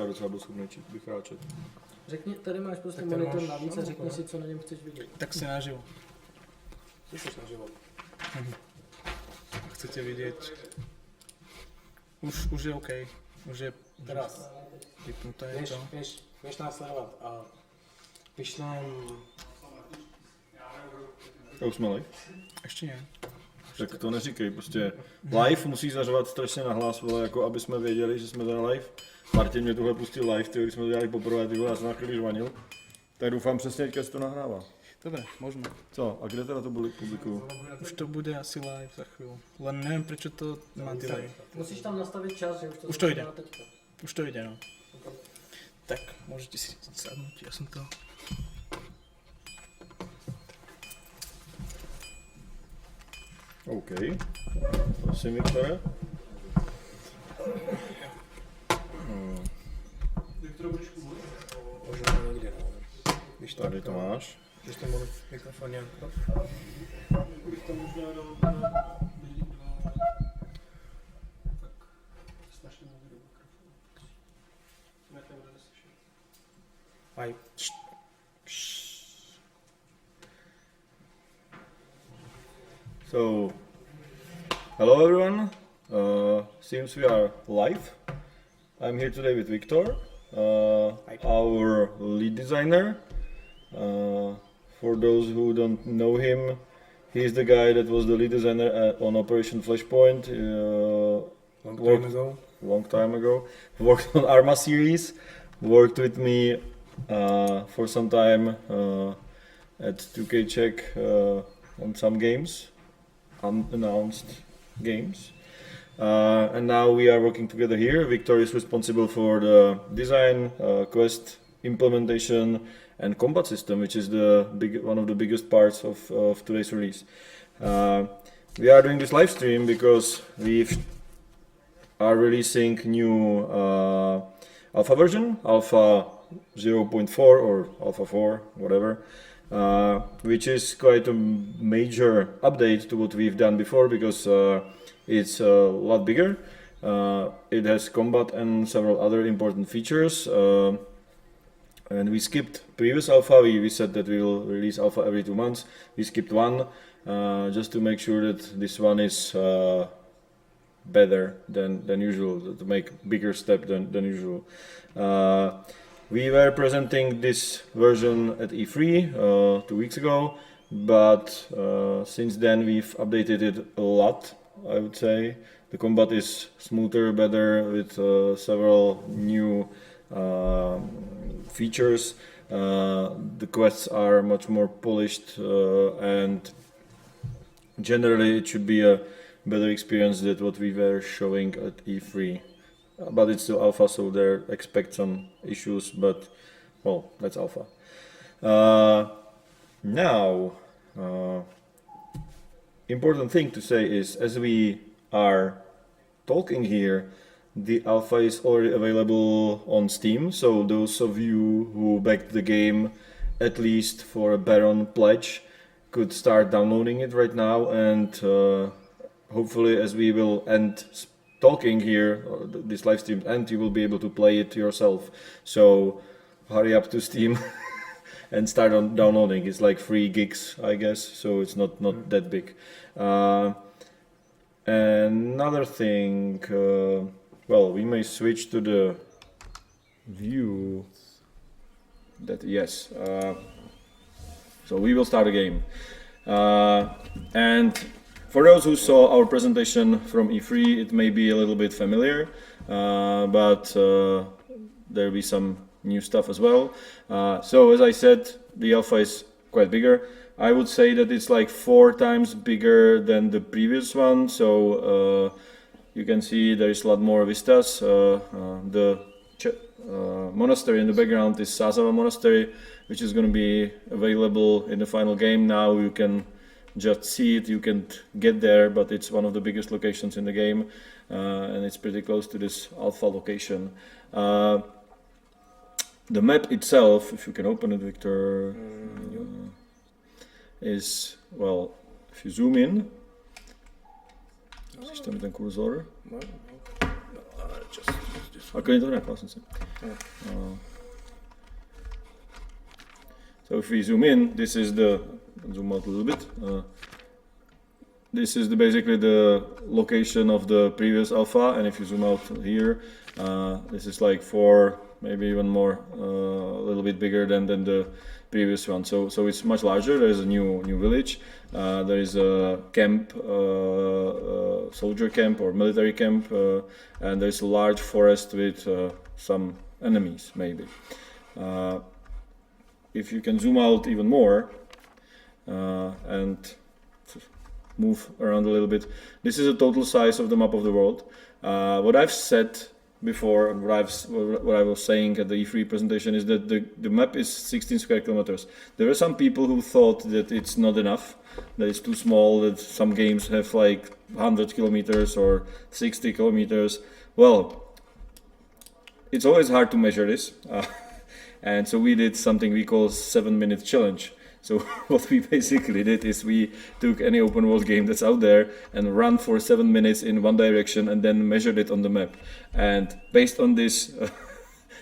docela byl schopný vychráčet. Řekni, tady máš prostě monitor navíc a řekni si, co na něm chceš vidět. Tak si naživo. Co jsi naživo? Chcete vidět. Už je OK. Už je Teraz. vypnuté to. Běž následovat a vyšlem... A už jsme live? Ještě ne. Tak to neříkej, prostě live musí zařvat strašně nahlas, vole, jako aby jsme věděli, že jsme tady live. Martin mě tuhle pustil live, když jsme to dělali poprvé, ty vole, já jsem na chvíli žvanil. Tak doufám přesně, teďka se to nahrává. Dobre, možno. Co? A kde teda to publikuju? Už to bude asi live za chvíľu. Len neviem, prečo to má delay. Musíš tam nastavit čas, že Už to jde. teďka. Už to ide, no. Tak, môžete si sadnúť, ja som to... OK. Prosím, Viktore. Viktor, budeš mluvit? Možná někde, no. Když Tady to máš. Když to mluvit mikrofon nějak. Bych to možná dal do... Tak, strašně mluvit do mikrofonu. Jak to bude slyšet? Aj. So, hello everyone. Seems we are live. I'm here today with Victor, our lead designer. For those who don't know him, he's the guy that was the lead designer on Operation Flashpoint. Long time ago. Worked on Arma series. Worked with me for some time at 2K Czech on some games. Unannounced games, and now we are working together here. Victor is responsible for the design, quest implementation, and combat system, which is one of the biggest parts of today's release. We are doing this live stream because we are releasing new alpha version, alpha 0.4 or alpha 4, whatever. Which is quite a major update to what we've done before because it's a lot bigger. It has combat and several other important features. And we skipped previous alpha. We said that we will release alpha every 2 months. We skipped one just to make sure that this one is better than usual, to make bigger step than usual. We were presenting this version at E3 2 weeks ago, but since then we've updated it a lot, I would say. The combat is smoother, better, with several new features. The quests are much more polished, and generally it should be a better experience than what we were showing at E3. But it's still alpha, so there expect some issues, but well, that's alpha. Now, important thing to say is, as we are talking here, the alpha is already available on Steam, so those of you who backed the game, at least for a Baron pledge, could start downloading it right now, and hopefully as we will end talking here, this live stream, and you will be able to play it yourself. So hurry up to Steam and start on downloading. It's like 3 gigs, I guess, so it's not that big. Another thing, well, we may switch to the view. That yes. So we will start a game, and. For those who saw our presentation from E3, it may be a little bit familiar, but there will be some new stuff as well. So as I said, the alpha is quite bigger. I would say that it's like 4 times bigger than the previous one, so you can see there is a lot more vistas. The monastery in the background is Sázava Monastery, which is going to be available in the final game. Now you can just see it, you can't get there, but it's one of the biggest locations in the game, and it's pretty close to this alpha location. The map itself, if you can open it, Victor, is, well, if you zoom in, just ten kurzor. Just A klidně to hned vlastně si. So if we zoom in, this is the, zoom out a little bit. This is basically the location of the previous alpha, and if you zoom out here, this is like 4, maybe even more, a little bit bigger than the previous one. So it's much larger. There is a new village. There is a camp, soldier camp or military camp, and there's a large forest with some enemies, maybe. If you can zoom out even more and move around a little bit, this is the total size of the map of the world. What I've said before, and what I was saying at the E3 presentation, is that the map is 16 square kilometers. There are some people who thought that it's not enough, that it's too small, that some games have like 100 kilometers or 60 kilometers. Well, it's always hard to measure this, and so we did something we call 7-minute challenge. So what we basically did is we took any open world game that's out there and ran for 7 minutes in one direction and then measured it on the map. And based on this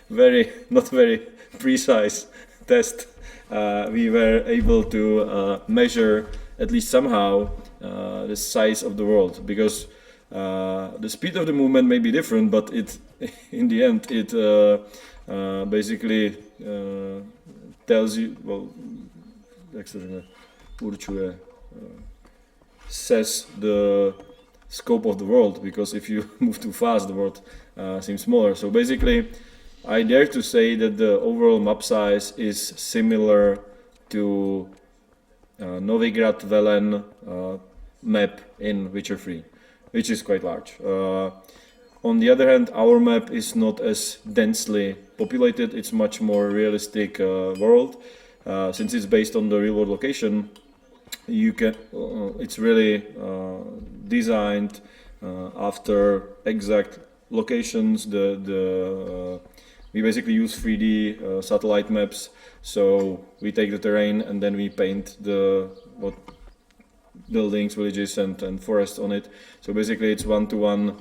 not very precise test, we were able to measure at least somehow the size of the world, because the speed of the movement may be different, but in the end it basically tells you, well, jak se řekne, určuje, says the scope of the world, because if you move too fast, the world seems smaller. So basically, I dare to say that the overall map size is similar to Novigrad Velen map in Witcher 3, which is quite large. On the other hand, our map is not as densely populated. It's much more realistic world. Since it's based on the real-world location, you can. It's really designed after exact locations. We basically use 3D satellite maps. So we take the terrain and then we paint what buildings, villages, and forests on it. So basically, it's one-to-one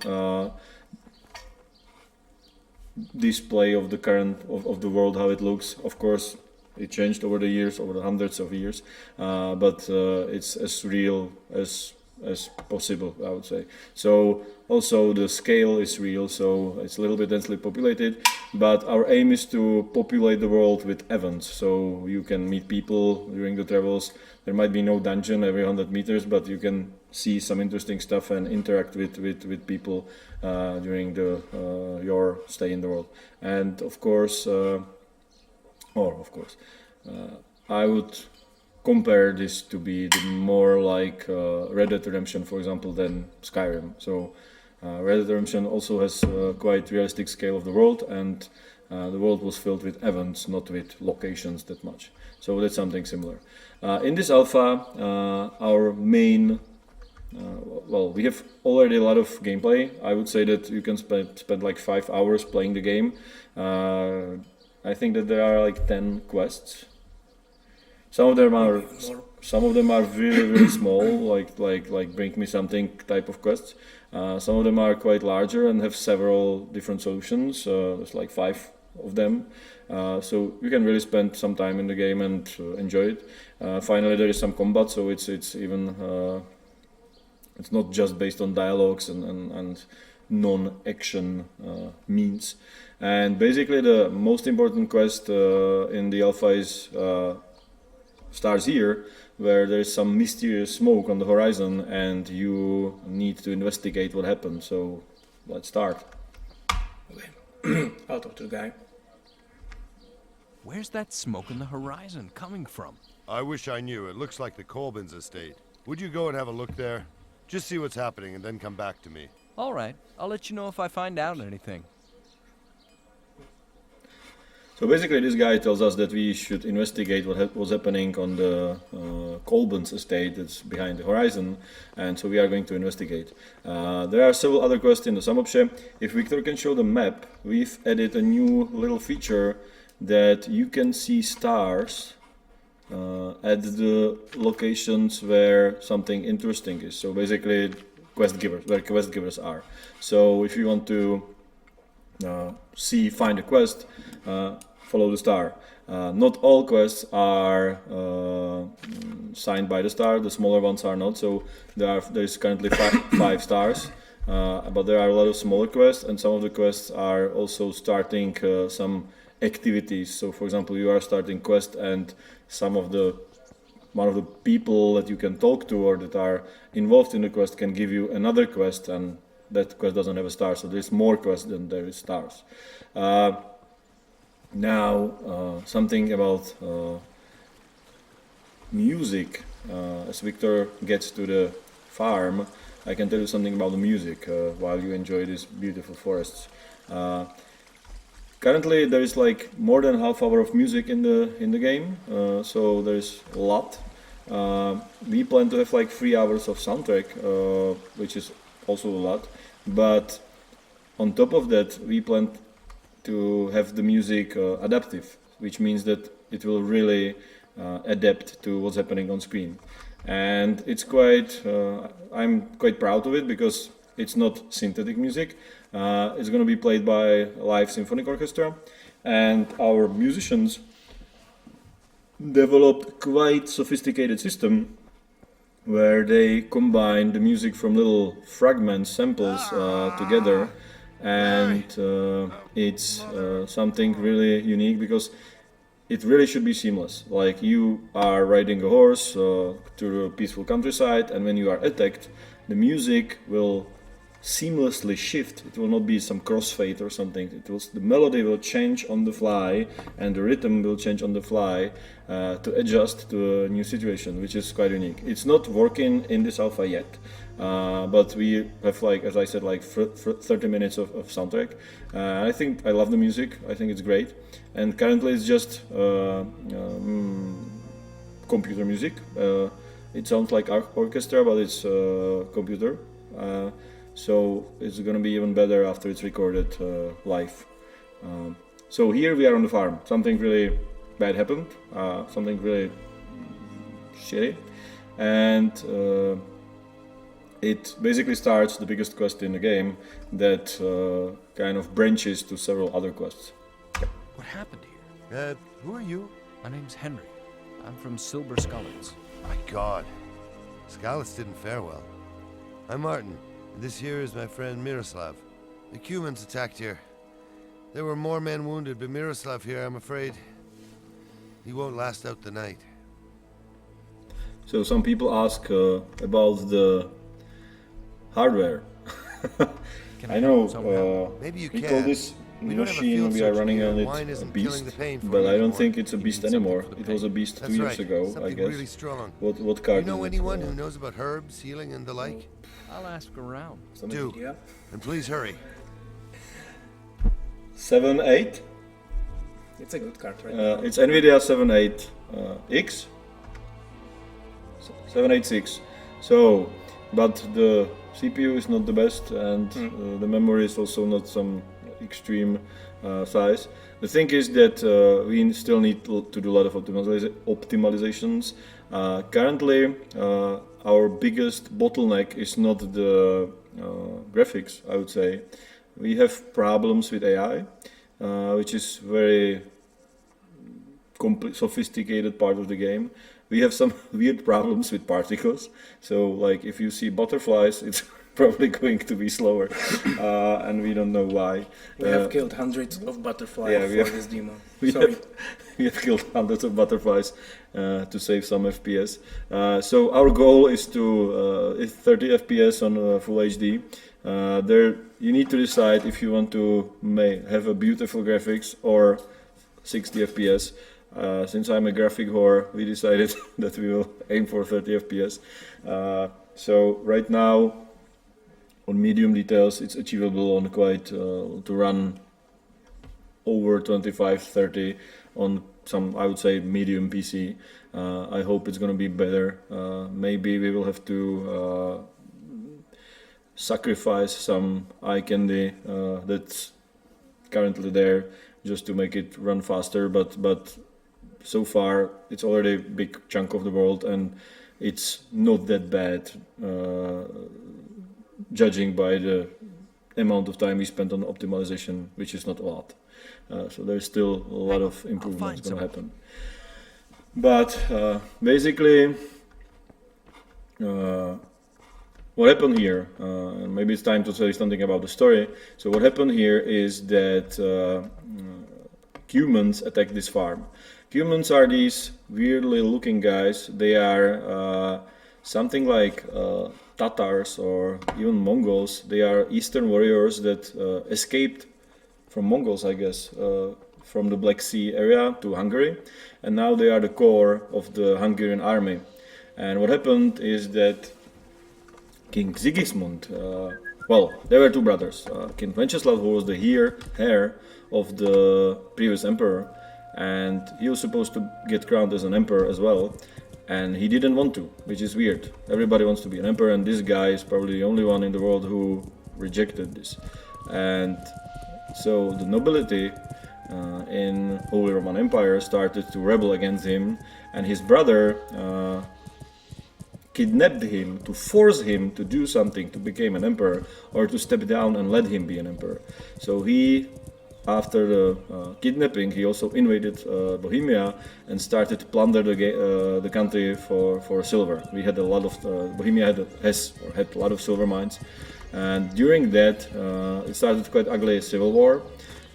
display of the current of the world, how it looks. Of course, it changed over the years, over the hundreds of years, but it's as real as possible, I would say. So also the scale is real, so it's a little bit densely populated, but our aim is to populate the world with events, so you can meet people during the travels. There might be no dungeon every 100 meters, but you can see some interesting stuff and interact with people during your stay in the world. And of course, I would compare this to be more like Red Dead Redemption, for example, than Skyrim. So Red Dead Redemption also has quite realistic scale of the world, and the world was filled with events, not with locations that much. So that's something similar. In this alpha, our main, we have already a lot of gameplay. I would say that you can spend like 5 hours playing the game. I think that there are like 10 quests. Some of them are really small, like bring me something type of quests. Some of them are quite larger and have several different solutions. There's like 5 of them. So you can really spend some time in the game and enjoy it. Finally, there is some combat, so it's even it's not just based on dialogues and non-action means. And basically, the most important quest in the alpha starts here, where there is some mysterious smoke on the horizon, and you need to investigate what happened. So let's start. Okay. I'll talk to the guy. Where's that smoke in the horizon coming from? I wish I knew. It looks like the Colbin's estate. Would you go and have a look there? Just see what's happening and then come back to me. All right, I'll let you know if I find out anything. So basically, this guy tells us that we should investigate what was happening on the Colbin's estate that's behind the horizon, and so we are going to investigate. There are several other quests in the Samopše. If Victor can show the map, we've added a new little feature that you can see stars at the locations where something interesting is. So basically, where quest givers are. So if you want to find a quest, follow the star. Not all quests are signed by the star. The smaller ones are not. So there's currently five stars, but there are a lot of smaller quests, and some of the quests are also starting some activities. So, for example, you are starting quest, and one of the people that you can talk to or that are involved in the quest can give you another quest, and that quest doesn't have a star. So there's more quests than there is stars. Now, something about music. As Victor gets to the farm, I can tell you something about the music while you enjoy these beautiful forests. Currently, there is like more than half hour of music in the game, so there's a lot. We plan to have like 3 hours of soundtrack, which is also a lot. But on top of that, we plan to have the music adaptive, which means that it will really adapt to what's happening on screen. And it's I'm quite proud of it because it's not synthetic music. It's going to be played by a live symphonic orchestra, and our musicians developed quite sophisticated system where they combine the music from little fragments, samples together, and it's something really unique because it really should be seamless. Like you are riding a horse through a peaceful countryside, and when you are attacked, the music will seamlessly shift. It will not be some crossfade or something. The melody will change on the fly, and the rhythm will change on the fly to adjust to a new situation, which is quite unique. It's not working in this alpha yet, but we have, like as I said, like 30 minutes of soundtrack. I think I love the music. I think it's great, and currently it's just computer music. It sounds like orchestra, but it's computer. So it's gonna be even better after it's recorded live. So here we are on the farm. Something really bad happened, something really shitty, and it basically starts the biggest quest in the game that kind of branches to several other quests. What happened here? Who are you? My name's Henry. I'm from Silver Scullets. My God. Scalus didn't fare well. I'm Martin. This here is my friend Miroslav. The Cumans attacked here. There were more men wounded, but Miroslav here, I'm afraid, he won't last out the night. So some people ask about the hardware. Can I know somehow? Maybe you we can. call this We don't have a machine field we are surgeon running here. on it Wine a isn't killing beast, the pain for but you I don't anymore. think it's a You beast need something anymore. for the It was a pain. beast That's 2 years right. ago, I Something guess. really strong. What card You know is it? anyone who knows about herbs, healing, and the like? I'll ask around. Do. Yeah. And please hurry. 7.8. It's a good card, right? It's NVIDIA 7.8X. 786. So, but the CPU is not the best, and the memory is also not some extreme size. The thing is that we still need to do a lot of optimizations. Currently, our biggest bottleneck is not the graphics, I would say. We have problems with AI, which is very sophisticated part of the game. We have some weird problems with particles. So, like, if you see butterflies, it's probably going to be slower, and we don't know why. We have killed hundreds of butterflies yeah, for this demo. We Sorry. we have killed hundreds of butterflies to save some FPS. So our goal is to 30 FPS on full HD. There you need to decide if you want to have a beautiful graphics or 60 FPS. Since I'm a graphic whore, we decided that we will aim for 30 FPS. So right now, on medium details, it's achievable on quite to run over 25-30 on some, I would say, medium PC. I hope it's going to be better. Maybe we will have to sacrifice some eye candy that's currently there just to make it run faster, but so far it's already a big chunk of the world and it's not that bad, judging by the amount of time we spent on optimization, which is not a lot. So there's still a lot of improvements going to happen. But basically, what happened here, and maybe it's time to say something about the story. So what happened here is that humans attacked this farm. Humans are these weirdly looking guys. They are something like Tatars or even Mongols. They are Eastern warriors that escaped from Mongols, I guess, from the Black Sea area to Hungary, and now they are the core of the Hungarian army. And what happened is that King Sigismund, well, there were two brothers, King Wenceslav, who was the heir of the previous emperor, and he was supposed to get crowned as an emperor as well, and he didn't want to, which is weird. Everybody wants to be an emperor, and this guy is probably the only one in the world who rejected this. And so the nobility in Holy Roman Empire started to rebel against him, and his brother kidnapped him to force him to do something to become an emperor, or to step down and let him be an emperor. So he, after the kidnapping, he also invaded Bohemia and started to plunder the country for silver. We had a lot of Bohemia had a lot of silver mines, and during that it started quite ugly civil war.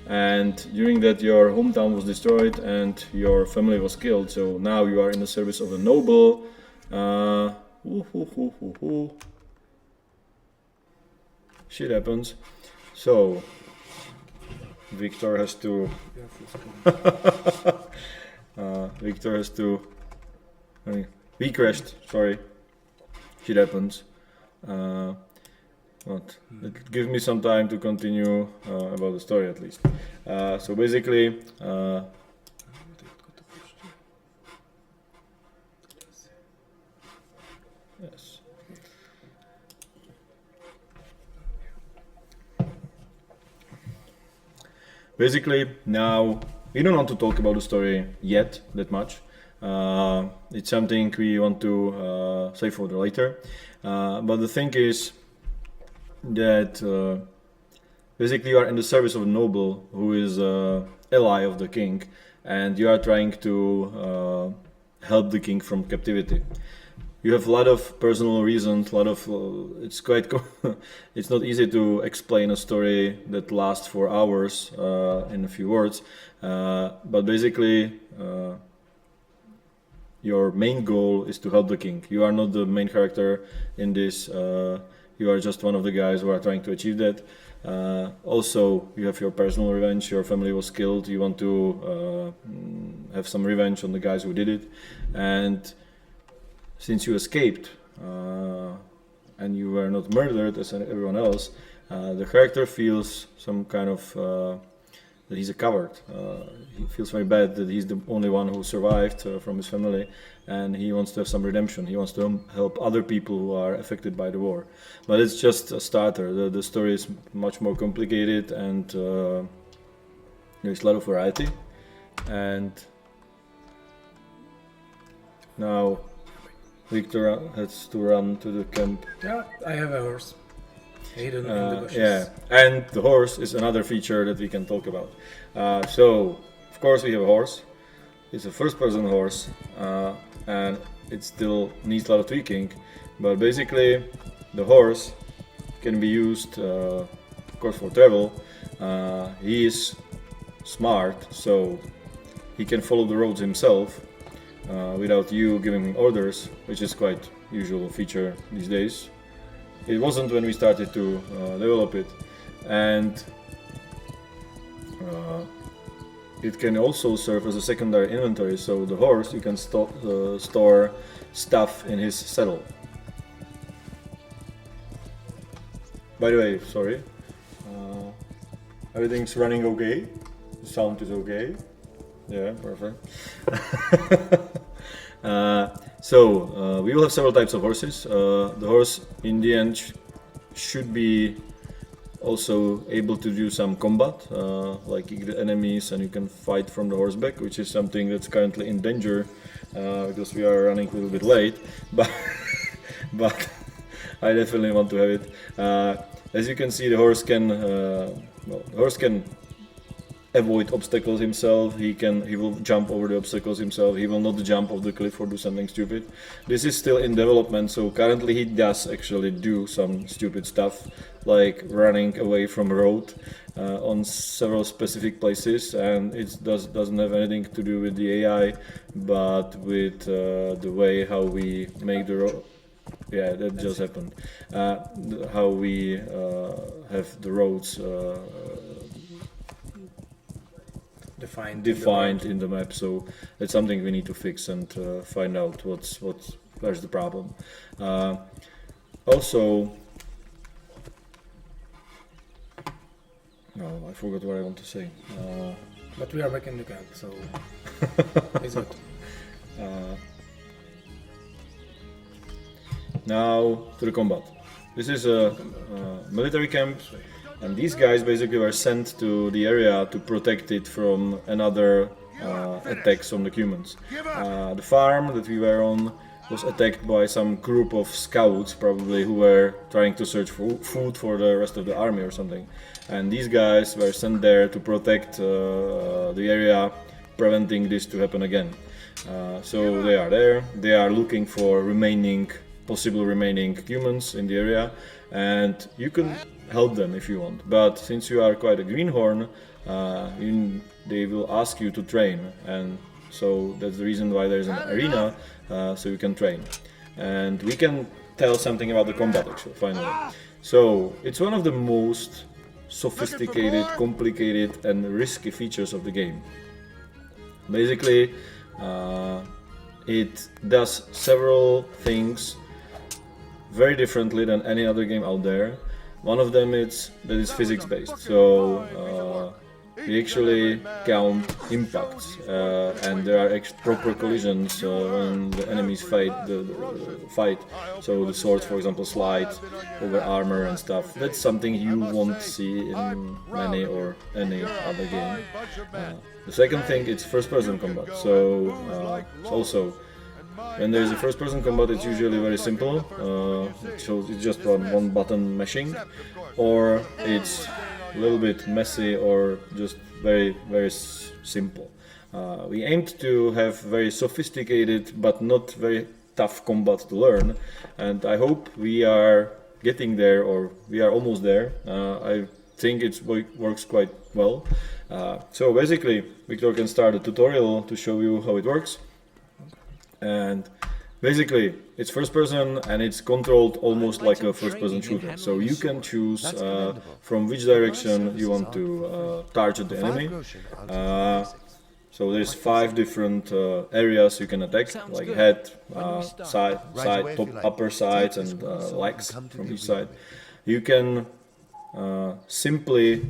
And during that, your hometown was destroyed and your family was killed. So now you are in the service of a noble. Shit happens. So Victor has to. Victor has to. We crashed. Sorry. Shit happens. What? Give me some time to continue about the story at least. So basically, yes. Basically, now we don't want to talk about the story yet that much. It's something we want to save for the later. But the thing is that basically you are in the service of a noble who is ally of the king, and you are trying to help the king from captivity. You have a lot of personal reasons, it's quite it's not easy to explain a story that lasts for hours in a few words, but basically your main goal is to help the king. You are not the main character in this. You are just one of the guys who are trying to achieve that. Also, you have your personal revenge. Your family was killed. You want to have some revenge on the guys who did it. And since you escaped and you were not murdered as everyone else, the character feels some kind of that he's a coward. He feels very bad that he's the only one who survived from his family, and he wants to have some redemption. He wants to help other people who are affected by the war. But it's just a starter. The story is much more complicated, and there's a lot of variety. And now Victor has to run to the camp. Yeah, I have a horse. Hidden in the bushes. Yeah, and the horse is another feature that we can talk about. So, of course, we have a horse. It's a first-person horse, and it still needs a lot of tweaking. But basically, the horse can be used, of course, for travel. He is smart, so he can follow the roads himself without you giving him orders, which is quite usual feature these days. It wasn't when we started to develop it, and it can also serve as a secondary inventory. So the horse, you can store stuff in his saddle. By the way, sorry, everything's running okay. The sound is okay. Yeah, perfect. So we will have several types of horses. The horse in the end should be also able to do some combat, like you get enemies and you can fight from the horseback, which is something that's currently in danger because we are running a little bit late, but I definitely want to have it. as you can see, the horse can the horse can avoid obstacles himself. He will jump over the obstacles himself. He will not jump off the cliff or do something stupid. This is still in development, so currently he does actually do some stupid stuff, like running away from a road on several specific places, and it doesn't have anything to do with the AI, but with the way how we make the road. Yeah, that just happened. How we have the roads defined in the map, so that's something we need to fix and find out where's the problem. Also, no, I forgot what I want to say. But we are back in the camp, so it's good. Now to the combat. This is a military camp, and these guys basically were sent to the area to protect it from another attacks on the humans. The farm that we were on was attacked by some group of scouts, probably, who were trying to search for food for the rest of the army or something. And these guys were sent there to protect the area, preventing this to happen again. So they are there. They are looking for possible remaining humans in the area, and you can help them if you want. But since you are quite a greenhorn, they will ask you to train, and so that's the reason why there's an arena, so you can train. And we can tell something about the combat actually, finally. So it's one of the most sophisticated, complicated and risky features of the game. Basically, it does several things very differently than any other game out there. One of them is physics based, so we actually count impacts, and there are proper collisions when the enemies fight. So the swords, for example, slide over armor and stuff. That's something you won't see in many or any other game. The second thing, it's first-person combat. So also, when there is a first-person combat, it's usually very simple. It's just one button mashing, or it's a little bit messy, or just very, very simple. We aimed to have very sophisticated but not very tough combat to learn, and I hope we are getting there, or we are almost there. I think it works quite well. So basically, Victor can start a tutorial to show you how it works. And basically, it's first person and it's controlled almost like a first person shooter. So you can choose from which direction you want to target the enemy. So there's 5 different areas you can attack, like head, side, top, upper sides, and legs from each side. You can simply,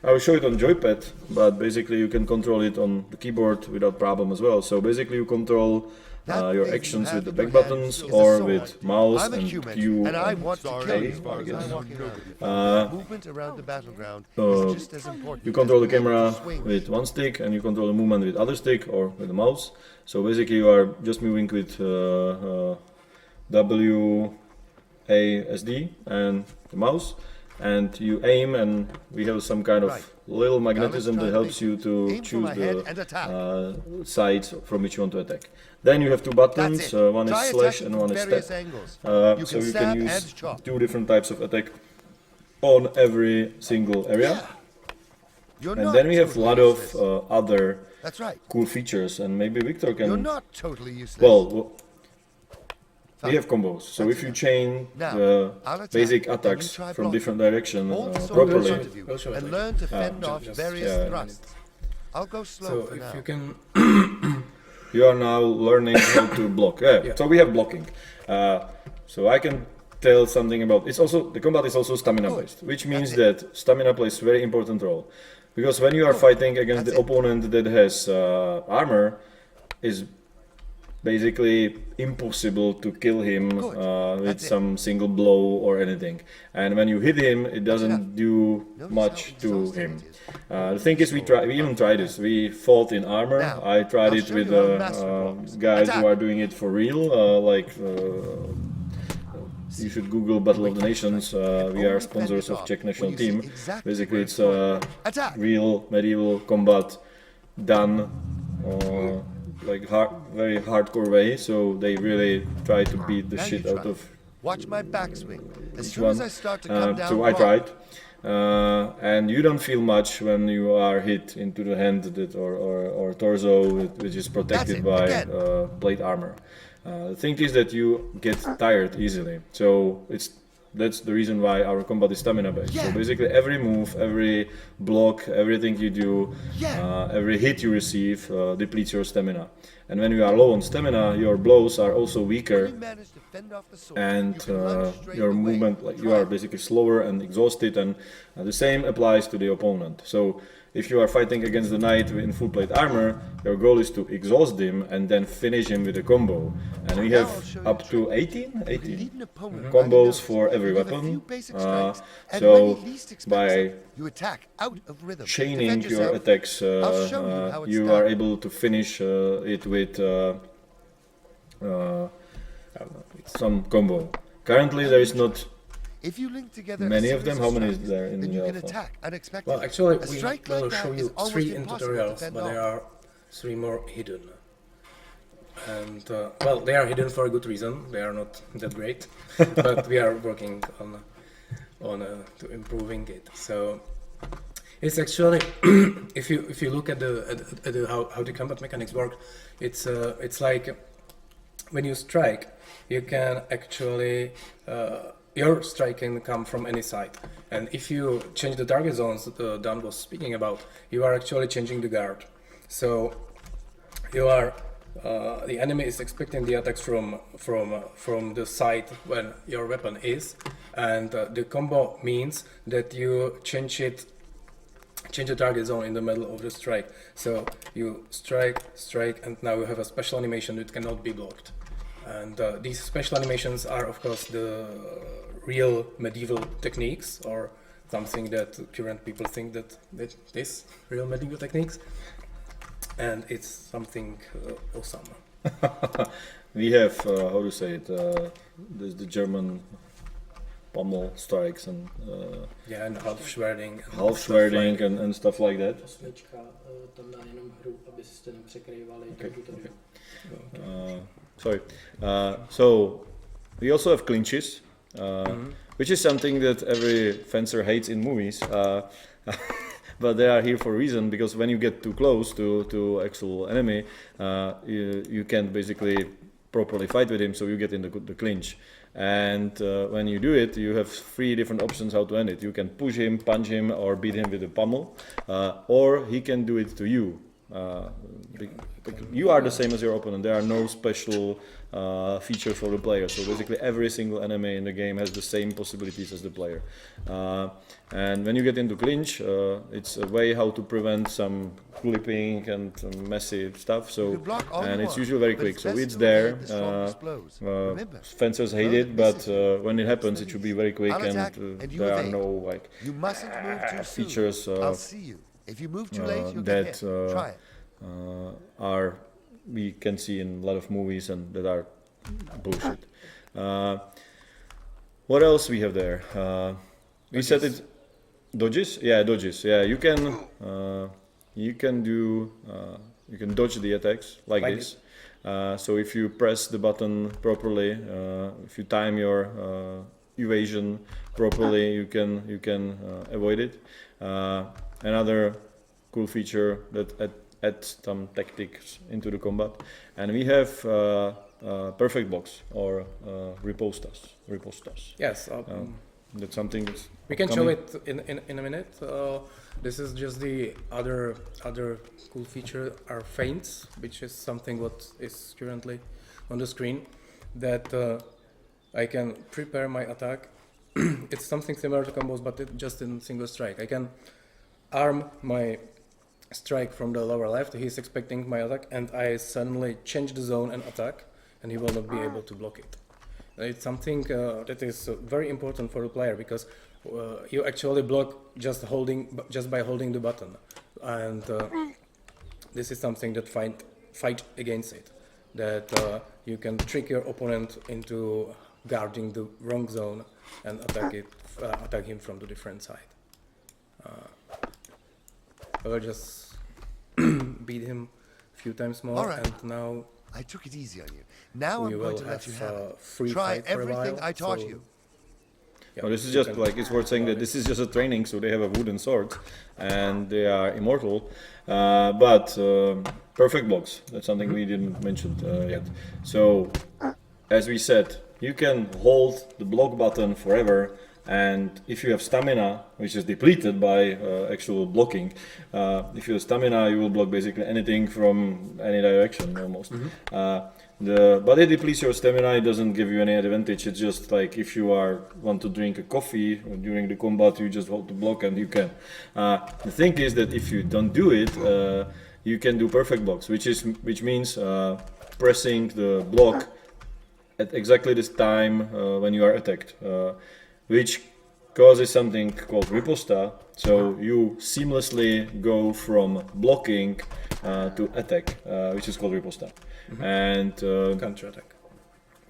I will show it on joypad, but basically you can control it on the keyboard without problem as well. So basically you control your actions with the back buttons or with mouse and Q and K, I guess. You control the camera with one stick and you control the movement with other stick or with the mouse. So basically you are just moving with WASD and the mouse. And you aim, and we have some kind of little magnetism that helps you to choose the sides from which you want to attack. Then you have 2 buttons, one is slash and one is step. So you can use 2 different types of attack on every single area. And then we have a lot of other cool features, and maybe Victor can... Well, we have combos, so if you chain the basic attacks from different directions properly, and learn to fend off various thrusts. I'll go slow for now. If you can, you are now learning how to block. So we have blocking. So I can tell something about. It's also the combat is also stamina based, which means that stamina plays a very important role, because when you are fighting against the opponent that has armor, is basically impossible to kill him with some single blow or anything. And when you hit him, it doesn't do much to him. The thing is, we even tried this. We fought in armor. I tried it with guys who are doing it for real, like you should Google Battle of the Nations. We are sponsors of Czech national team. Basically, it's a real medieval combat done like very hardcore way. So they really try to beat the shit out of Watch my backswing. As each soon one. as I start to come down So I wrong, tried. And you don't feel much when you are hit into the hand or torso, which is protected by plate armor. The thing is that you get tired easily, so that's the reason why our combat is stamina based. So basically every move, every block, everything you do, every hit you receive depletes your stamina. And when you are low on stamina, your blows are also weaker, and your movement, like you are basically slower and exhausted, and the same applies to the opponent. So if you are fighting against the knight in full plate armor, your goal is to exhaust him and then finish him with a combo. And we have up to 18 combos for every weapon. So by chaining your attacks, you are able to finish it with some combo. Currently there is not if you link together many of them. How many is there in the alpha? attack unexpected. Well, actually, A we strike will like that show you is almost 3 in impossible to tutorials, fend but there off. are 3 more hidden. And well, they are hidden for a good reason. They are not that great, but we are working on to improving it. So it's actually if you look at the how the combat mechanics work, it's like when you strike, you can actually your strike can come from any side, and if you change the target zones that Dan was speaking about, you are actually changing the guard. So you are the enemy is expecting the attacks from the side when your weapon is, and the combo means that you change the target zone in the middle of the strike. So you strike, and now you have a special animation that cannot be blocked. And these special animations are, of course, the real medieval techniques, or something that current people think that is real medieval techniques. And it's something awesome. We have, how to say it, there's the German pommel strikes and and half-schwerding. Half-schwerding and stuff like that. Osmička tam dá jenom hru, abyste nepřekrývali tutoriál. Sorry. So we also have clinches, which is something that every fencer hates in movies. But they are here for a reason, because when you get too close to actual enemy, you can't basically properly fight with him, so you get in the clinch. And when you do it, you have 3 different options how to end it. You can push him, punch him, or beat him with a pommel, or he can do it to you. You are the same as your opponent. There are no special features for the player. So basically every single enemy in the game has the same possibilities as the player. And when you get into clinch, it's a way how to prevent some clipping and messy stuff. So, and it's usually very quick. So it's there. Fencers hate it, but when it happens, it should be very quick, and there are no like features If you move too late, you'll get hit. Try it. Are we can see in a lot of movies and that are bullshit. What else we have there? We said it. Dodges? Yeah, dodges. Yeah, you can dodge the attacks like this. So if you press the button properly, if you time your evasion properly, you can avoid it. Another cool feature that adds some tactics into the combat, and we have perfect blocks or ripostas. Yes. That's something that's We can show it in a minute. This is just the other cool feature are feints, which is something what is currently on the screen, that I can prepare my attack. It's something similar to combos, but just in single strike. I can arm my strike from the lower left. He's expecting my attack, and I suddenly change the zone and attack, and he will not be able to block it. It's something that is very important for the player, because you actually block just by holding the button, and this is something that fight against it. That you can trick your opponent into guarding the wrong zone and attack him from the different side. I will just beat him a few times more, All right. and now I took it easy on you. Now we I'm will going to let you have it. free Try fight for a everything while, I taught so- you. Yeah, Well, this is you just can like it's worth saying that this is just a training, so they have a wooden sword, and they are immortal. But perfect blocks. That's something we didn't mention yet. So, as we said, you can hold the block button forever, and if you have stamina, which is depleted by actual blocking, if you have stamina, you will block basically anything from any direction almost. But it depletes your stamina. It doesn't give you any advantage. It's just like if you want to drink a coffee during the combat, you just hold the block and you can. The thing is that if you don't do it, you can do perfect blocks, which means pressing the block at exactly this time when you are attacked, which causes something called riposta. So you seamlessly go from blocking to attack, which is called riposta. And counter-attack.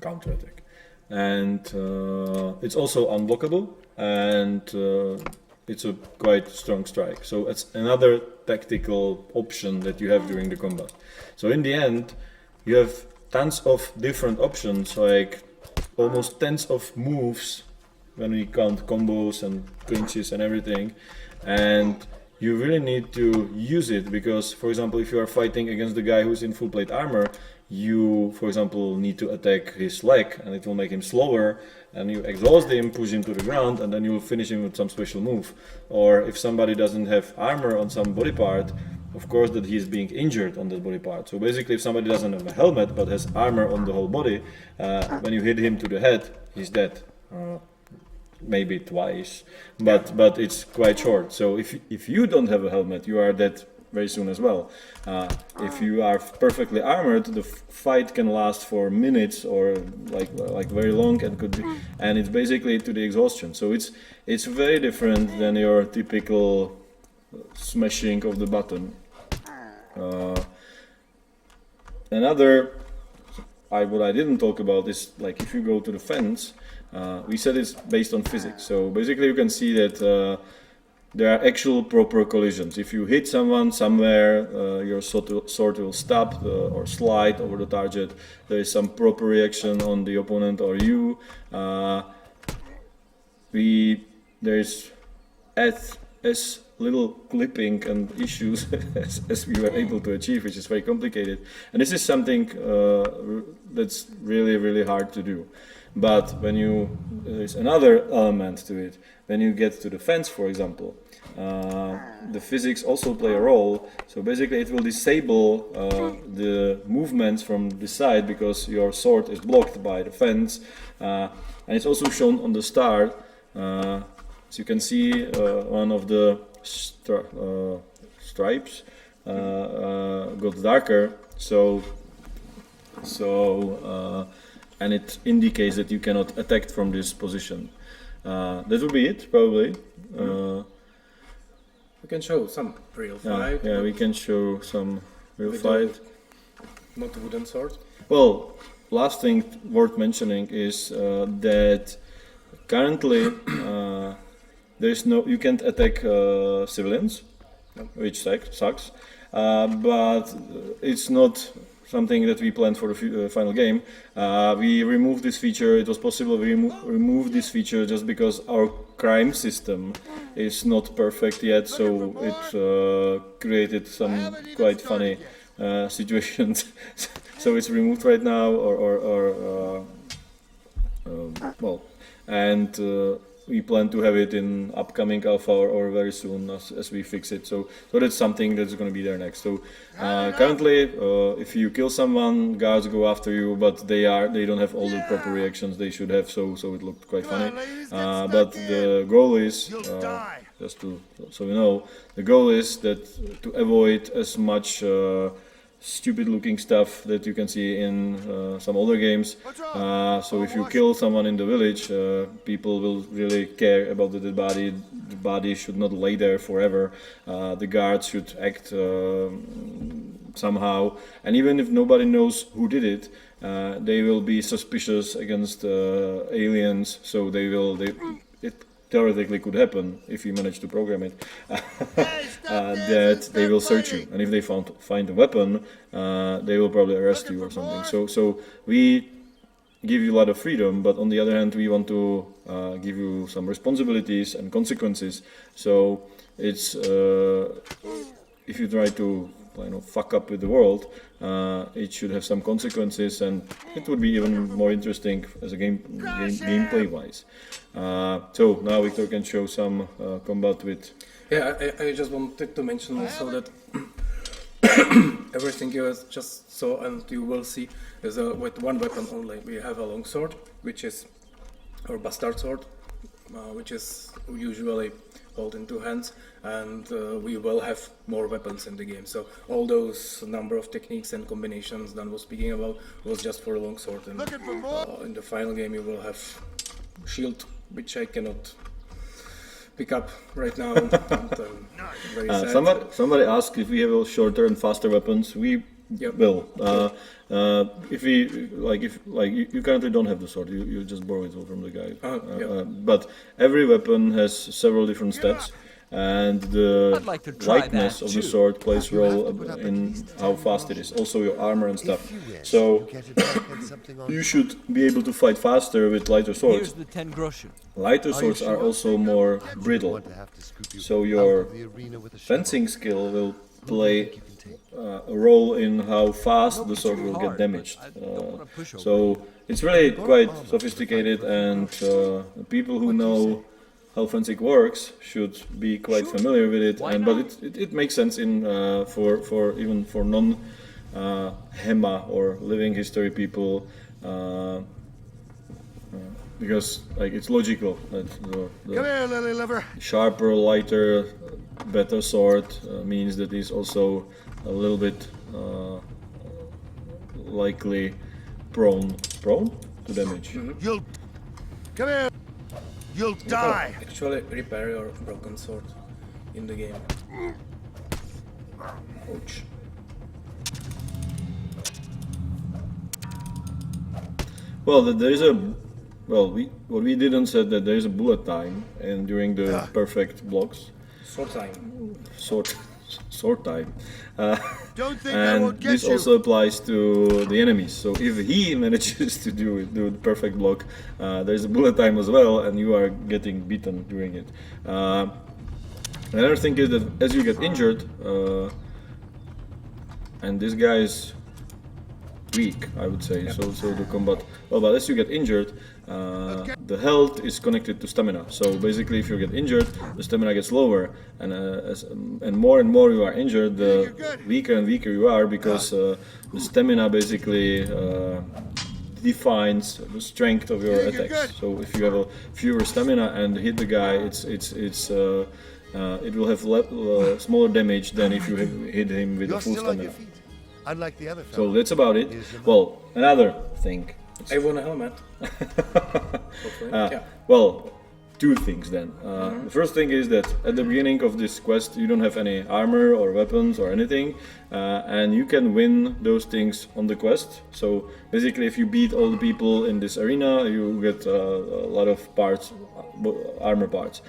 counter-attack, and it's also unblockable, and it's a quite strong strike. So it's another tactical option that you have during the combat. So in the end, you have tons of different options, like almost tens of moves when we count combos and clinches and everything, and you really need to use it because, for example, if you are fighting against the guy who's in full plate armor, you, for example, need to attack his leg and it will make him slower, and you exhaust him, push him to the ground, and then you will finish him with some special move. Or if somebody doesn't have armor on some body part, of course that he is being injured on that body part. So basically if somebody doesn't have a helmet but has armor on the whole body, when you hit him to the head, he's dead. Maybe twice, but it's quite short. So if you don't have a helmet, you are dead very soon as well. If you are perfectly armored, the fight can last for minutes or like very long, and it's basically to the exhaustion. So it's very different than your typical smashing of the button. What I didn't talk about is like if you go to the fence. We said it's based on physics, so basically you can see that there are actual proper collisions. If you hit someone somewhere, your sword will stop or slide over the target. There is some proper reaction on the opponent or you. There is as little clipping and issues as we were able to achieve, which is very complicated. And this is something that's really, really hard to do. But there's another element to it. When you get to the fence, for example, the physics also play a role. So basically it will disable the movements from the side because your sword is blocked by the fence. And it's also shown on the start. As you can see, one of the stripes got darker. And it indicates that you cannot attack from this position. That would be it, probably. We can show some real fight. Yeah, we can show some real with fight. Not wooden sword. Well, last thing worth mentioning is that currently you can't attack civilians, which sucks. But it's not something that we planned for the final game. We removed this feature. It was possible we removed this feature just because our crime system is not perfect yet, so it created some quite funny situations. So it's removed right now, we plan to have it in upcoming alpha or very soon as we fix it. So that's something that's going to be there next. So currently, if you kill someone, guards go after you, but they don't have all the proper reactions they should have. So it looked quite funny. But the goal is the goal is that to avoid as much stupid looking stuff that you can see in some older games. So if you kill someone in the village, people will really care about the dead body. The body should not lay there forever. The guards should act somehow, and even if nobody knows who did it, they will be suspicious against aliens, so it theoretically could happen if you manage to program it, that they will search you, and if they find a weapon, they will probably arrest you or something. So we give you a lot of freedom, but on the other hand, we want to give you some responsibilities and consequences. So it's if you try to fuck up with the world, it should have some consequences, and it would be even more interesting as a gameplay wise. So now Victor can show some combat with. Yeah, I just wanted to mention also that everything you just saw and you will see is with one weapon only. We have a long sword, or bastard sword, which is usually held in two hands, and we will have more weapons in the game. So all those number of techniques and combinations Dan was speaking about was just for a long sword. And in the final game you will have shield, which I cannot pick up right now. And very sad. Somebody asked if we have shorter and faster weapons. We will. If you currently don't have the sword, you just borrow it from the guy. But every weapon has several different stats, and the lightness of the sword plays a role in how fast it is. Also your armor and stuff. So you should be able to fight faster with lighter swords. Here's the 10 groschen. Lighter swords are also more brittle, so your fencing skill will play a role in how fast the sword will get damaged. So it's really quite sophisticated, and people who know how fencing works should be quite familiar with it. But it makes sense in for even for non HEMA or living history people. Because it's logical that the sharper, lighter, better sword means that it's also a little bit likely prone to damage. You'll come here. You'll die. Actually, repair your broken sword in the game. Ouch. Well, there is what we didn't said that there is a bullet time, and during the perfect blocks. Sword time. Sword time. Don't think I won't And get this you. also applies to the enemies. So if he manages to do the perfect block, there's a bullet time as well, and you are getting beaten during it. Another thing is that as you get injured, and this guy is weak, I would say. So the combat. Well, but as you get injured, the health is connected to stamina. So basically, if you get injured, the stamina gets lower, and more you are injured, the weaker and weaker you are, because the stamina basically defines the strength of your attacks. So if you have a fewer stamina and hit the guy, it will have smaller damage than if you hit him with You're a full still on stamina. your feet, unlike the other So fellow. that's about it. Well, another thing. I won a helmet. Hopefully. Yeah. Well, two things then. The first thing is that at the beginning of this quest you don't have any armor or weapons or anything, and you can win those things on the quest. So basically, if you beat all the people in this arena, you get a lot of parts, armor parts.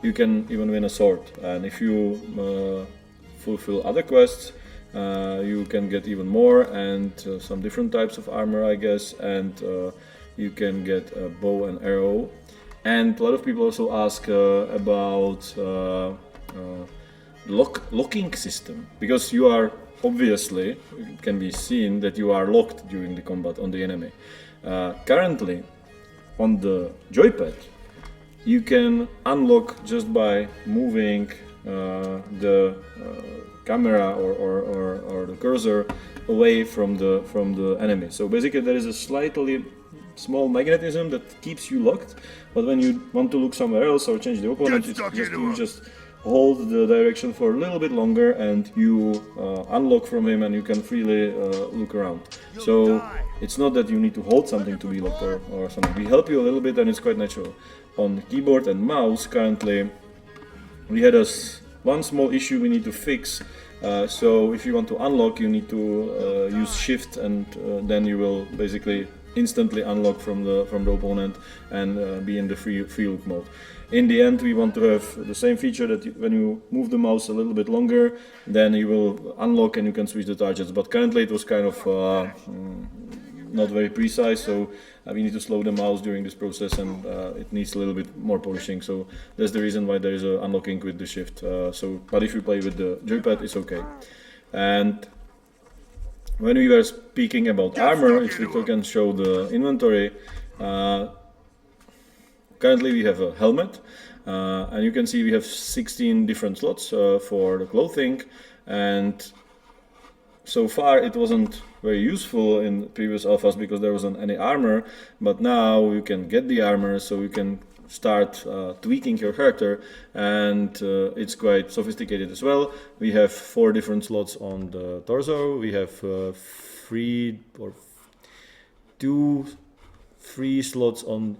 You can even win a sword, and if you fulfill other quests, you can get even more, and some different types of armor, I guess, and you can get a bow and arrow. And a lot of people also ask about locking system, because you are obviously, it can be seen that you are locked during the combat on the enemy. Currently, on the joypad, you can unlock just by moving the camera or the cursor away from the enemy. So basically, there is a slightly small magnetism that keeps you locked, but when you want to look somewhere else or change the opponent, you just hold the direction for a little bit longer, and you unlock from him, and you can freely look around. So it's not that you need to hold something to be locked or something. We help you a little bit, and it's quite natural. On keyboard and mouse, currently we had one small issue we need to fix, So if you want to unlock, you need to use shift, and then you will basically instantly unlock from the opponent and be in the free look mode. In the end, we want to have the same feature that when you move the mouse a little bit longer, then you will unlock and you can switch the targets. But currently it was kind of not very precise, so we need to slow the mouse during this process, and it needs a little bit more polishing. So that's the reason why there is a unlocking with the shift. But if you play with the joypad, it's okay. And when we were speaking about armor, if Victor can show the inventory, currently we have a helmet, and you can see we have 16 different slots for the clothing, and so far it wasn't very useful in previous alphas because there wasn't any armor, but now you can get the armor, so you can start tweaking your character, and it's quite sophisticated as well. We have 4 different slots on the torso, we have 3 slots on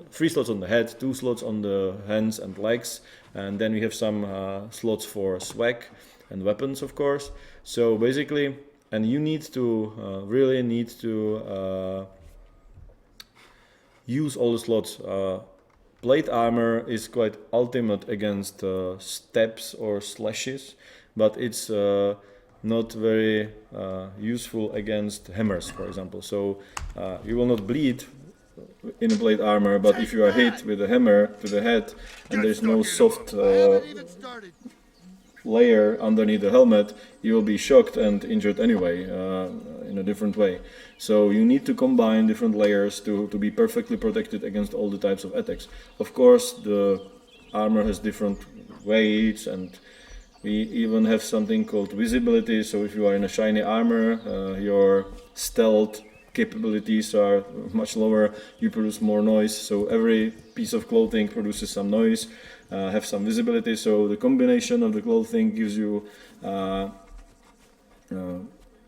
the head, 2 slots on the hands and legs, and then we have some slots for swag and weapons, of course. So basically, and you need to really need to use all the slots. Plate armor is quite ultimate against steps or slashes, but it's not very useful against hammers, for example. So you will not bleed in a plate armor, but if you are hit with a hammer to the head and there's no soft layer underneath the helmet, you will be shocked and injured anyway, in a different way. So you need to combine different layers to be perfectly protected against all the types of attacks. Of course, the armor has different weights, and we even have something called visibility. So if you are in a shiny armor, your stealth capabilities are much lower, you produce more noise, so every piece of clothing produces some noise, have some visibility, so the combination of the clothing gives you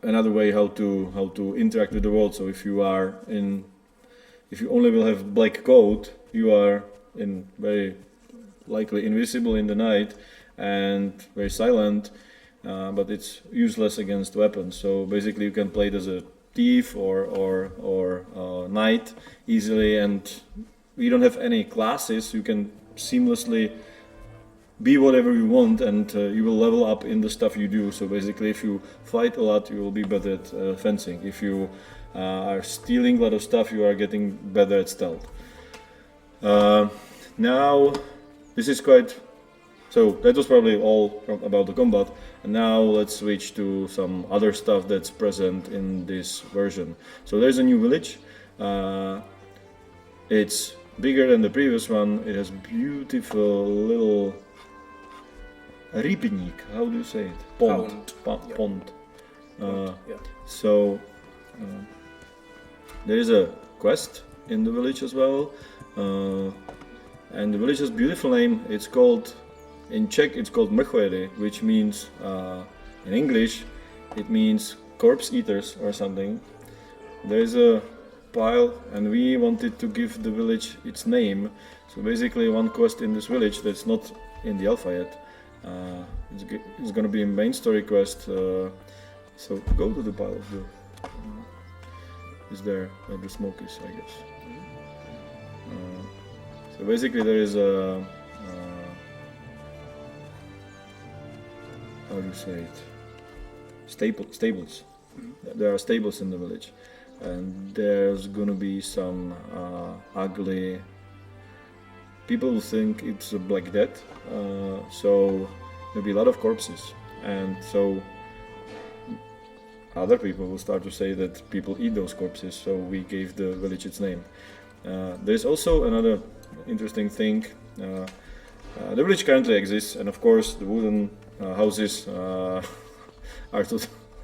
another way how to interact with the world. So if you only will have black coat, you are very likely invisible in the night and very silent, but it's useless against weapons. So basically you can play it as a thief or knight easily, and we don't have any classes. You can seamlessly be whatever you want, and you will level up in the stuff you do. So basically, if you fight a lot, you will be better at fencing. If you are stealing a lot of stuff, you are getting better at stealth. Now, this is quite... So that was probably all about the combat, and now let's switch to some other stuff that's present in this version. So there's a new village. It's bigger than the previous one. It has beautiful little rybník. How do you say it? Pond. Yeah. Pond. Yeah. So there is a quest in the village as well, and the village has a beautiful name. It's called, in Czech, it's called Mrchvery, which means, in English, it means corpse eaters or something. There is a pile, and we wanted to give the village its name. So basically, one quest in this village that's not in the alpha yet. It's gonna be a main story quest. So go to the pile of the. Is there where the smoke is? I guess. So basically, there is a. How do you say it? Stables. There are stables in the village, and there's gonna be some ugly. People think it's a Black Death, so there'll be a lot of corpses, and so other people will start to say that people eat those corpses. So we gave the village its name. There's also another interesting thing. The village currently exists, and of course the wooden houses are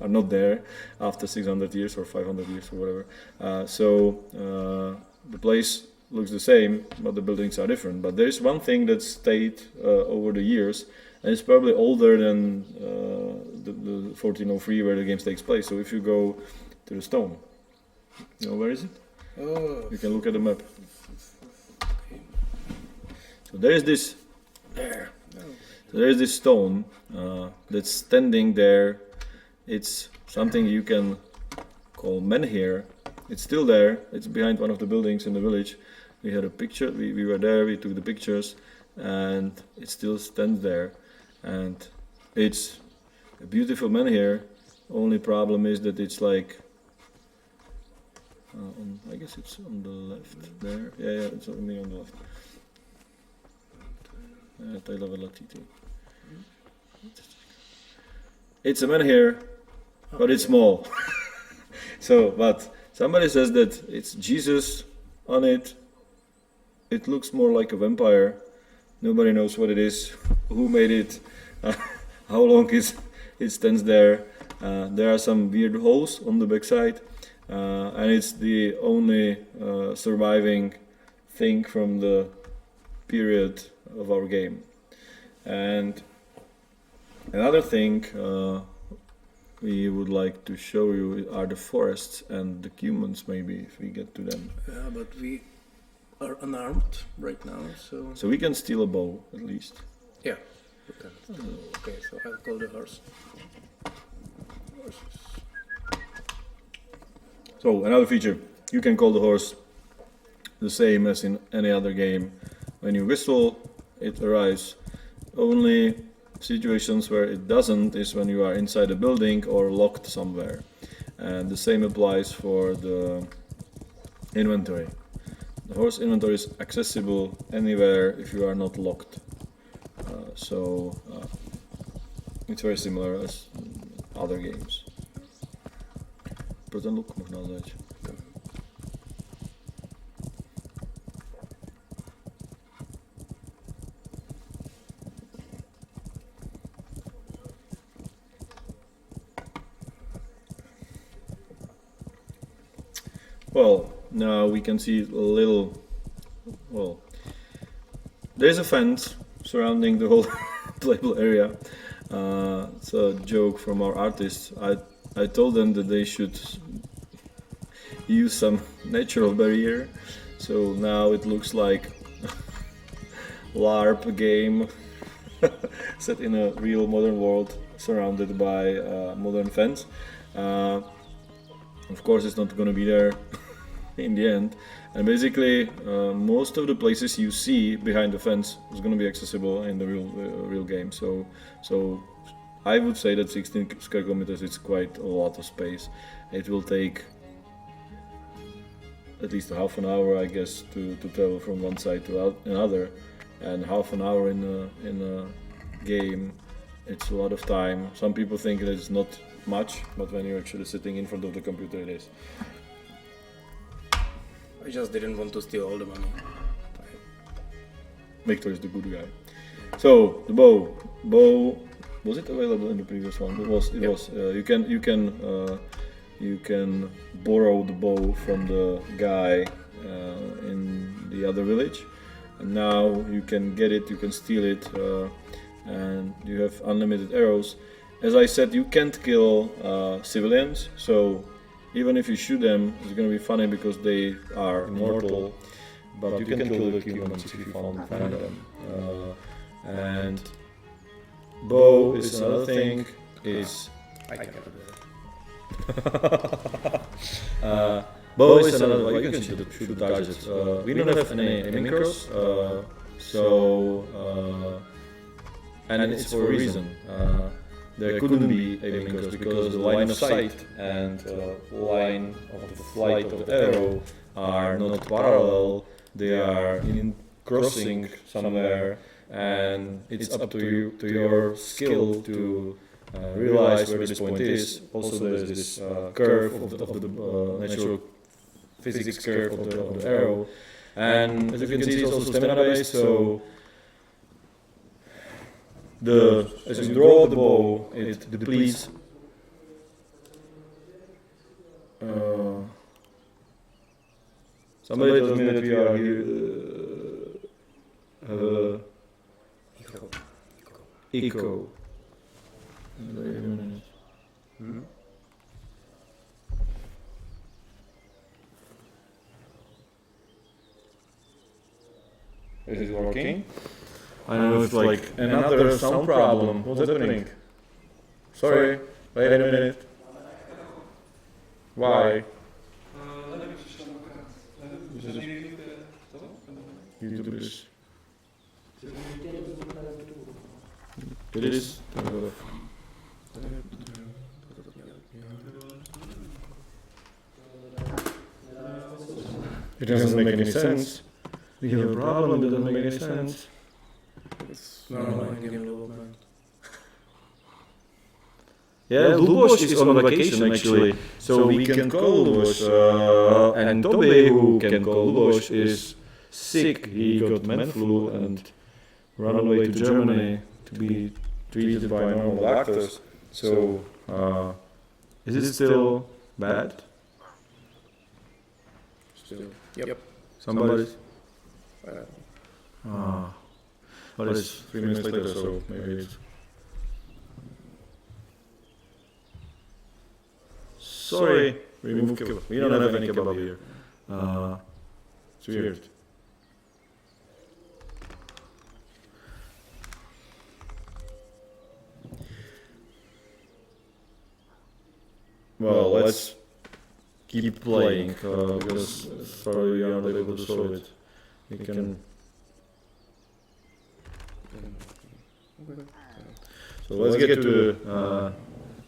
not there after 600 years or 500 years or whatever. So the place looks the same, but the buildings are different. But there's one thing that stayed over the years, and it's probably older than the 1403 where the game takes place. So if you go to the stone, you know, where is it? Oh. You can look at the map. So there is this. There. So there is this stone that's standing there it's something you can call menhir. It's still there. It's behind one of the buildings in the village. We had a picture. We were there. We took the pictures, and it still stands there. And it's a beautiful menhir. Only problem is that it's like. I guess it's on the left there. Yeah, it's only on the left. It's a menhir, but it's small. So, but somebody says that it's Jesus on it. It looks more like a vampire. Nobody knows what it is, who made it, how long it stands there. There are some weird holes on the backside, and it's the only surviving thing from the period of our game. And another thing we would like to show you are the forests and the humans, maybe, if we get to them. Yeah, but we are unarmed right now, so... So we can steal a bow, at least. Yeah. Okay, so I'll call the horse. So another feature, you can call the horse the same as in any other game. When you whistle, it arrives. Only situations where it doesn't is when you are inside a building or locked somewhere. And the same applies for the inventory. The horse inventory is accessible anywhere if you are not locked. It's very similar as other games. Pro ten luk možná zač. Well, now we can see a little, well, there's a fence surrounding the whole playable area. It's a joke from our artists. I told them that they should use some natural barrier, so now it looks like LARP game set in a real modern world surrounded by modern fence. Of course it's not gonna be there in the end, and basically most of the places you see behind the fence is going to be accessible in the real game. So I would say that 16 square kilometers is quite a lot of space. It will take at least a half an hour, I guess, to travel from one side to another, and half an hour in a game, it's a lot of time. Some people think that it's not much, but when you're actually sitting in front of the computer, it is. I just didn't want to steal all the money. Victor is the good guy. So the bow was it available in the previous one? It was. You can borrow the bow from the guy in the other village, and now you can get it. You can steal it, and you have unlimited arrows. As I said, you can't kill civilians, so even if you shoot them, it's gonna be funny because they are immortal. But you can kill the humans if you find them. And bow is another thing. I can do Bow is another. Well, you can shoot the targets. We don't have any aiming cross, and it's for a reason. There couldn't be aiming cross because the line of sight and line of the flight of the arrow are not parallel. They are in crossing somewhere, and it's up to your skill to realize where this point is. Also, there's this curve of the natural physics curve of the arrow, and as you can see, it's also stamina based. So as you draw the bow, it depletes. Somebody told me that we are here. Eco. Wait a minute. Is it working? I don't know if like another sound problem. What's happening? Sorry. Wait a minute. Why? YouTube is... It is... It doesn't make any sense. We have a problem, it doesn't make any sense. It's normal in game development. Yeah, Lubos is on vacation actually, so we can call Lubos. And Tobe, who can call Lubos, is sick. He got man flu and ran away to Germany to be treated by normal doctors. So, is it still bad? Still. Yep. Somebody's? But it's 3 minutes later, so maybe it's... Sorry, remove kebab. We don't have any kebab here. It's weird. Well, let's keep playing because probably we are not able to solve it. We can. So let's get to the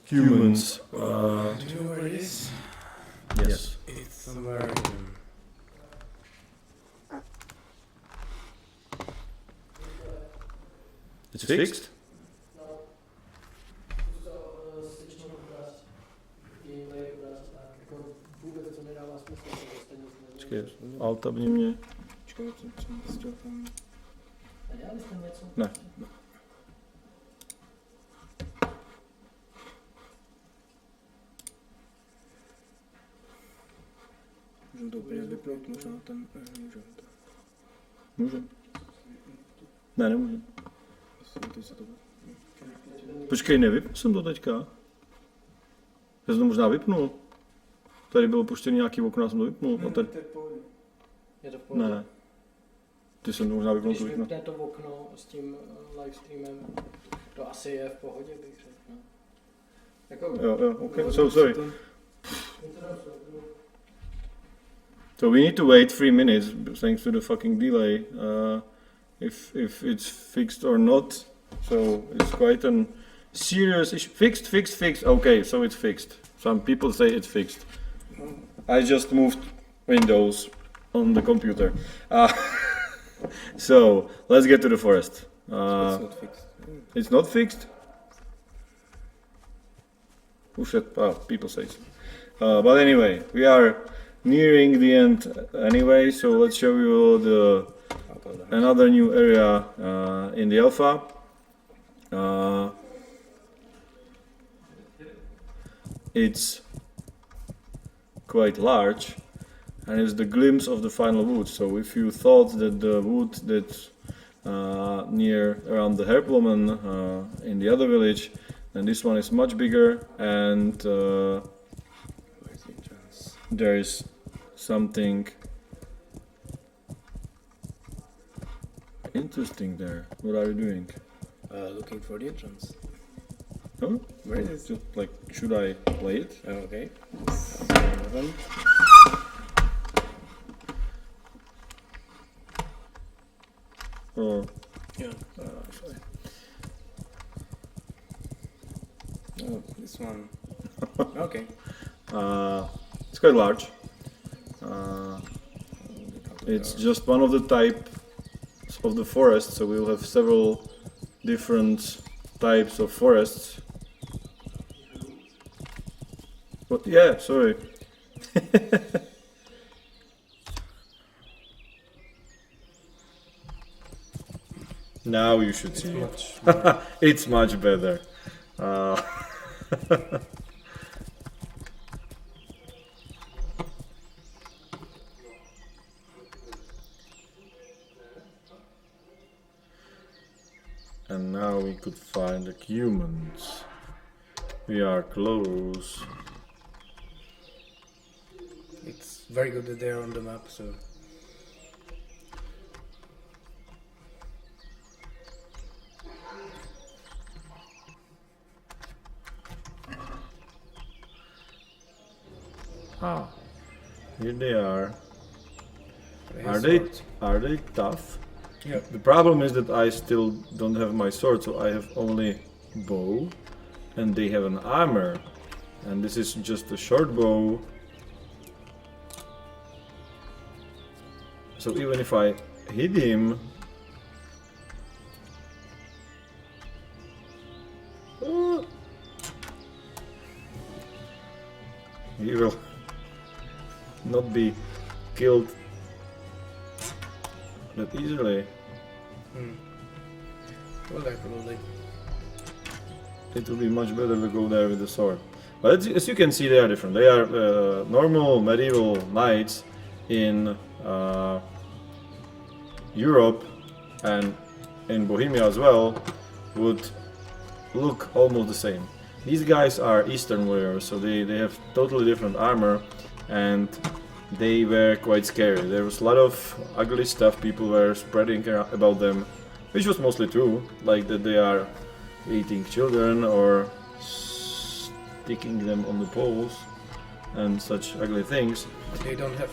humans. Do you know where it is? Yes. It's somewhere in... It's fixed? Počkej, altabni mě. Ne. Můžu to úplně vypnout, možná ten... Můžu. Ne, nemůžu. Počkej, nevypnul jsem to teďka. Já jsem to možná vypnul. Tady bylo puštěný nějaký okno, já jsem to vypnul. Je to v pohodě. Ne. Ty jsem to možná vypnul Když to okno. vypne to okno s tím livestreamem, to asi je v pohodě, bych řekl. No. Jako, Jo, okay. So sorry. So we need to wait 3 minutes thanks to the fucking delay. If it's fixed or not. So it's quite a serious issue. Fixed. Okay, so it's fixed. Some people say it's fixed. I just moved Windows on the computer. So let's get to the forest. It's not fixed. It's not fixed? Who said? Oh, people say so. But anyway, we are nearing the end anyway, so let's show you another new area in the alpha. It's quite large and it's the glimpse of the final wood. So if you thought that the wood that's near around the Herplomen in the other village, then this one is much bigger and there is something interesting there. What are you doing? Looking for the entrance. Oh, Where is it? just like, should I play it? Okay. Or Yeah. Oh, this one. Okay. it's quite large. It's just one of the types of the forest, so we'll have several different types of forests. But yeah, sorry. Now you should see it. It's much better. And now we could find the humans. We are close. It's very good that they're on the map, so... Ah, here they are. They have Are swords. they tough? Yeah. The problem is that I still don't have my sword, so I have only bow, and they have an armor, and this is just a short bow. So even if I hit him, he will not be killed that easily. Well, definitely. It will be much better to go there with the sword. But as you can see, they are different. They are normal medieval knights in Europe and in Bohemia as well would look almost the same. These guys are Eastern warriors, so they have totally different armor, and they were quite scary. There was a lot of ugly stuff people were spreading about them, which was mostly true, like that they are eating children or sticking them on the poles and such ugly things. But they don't have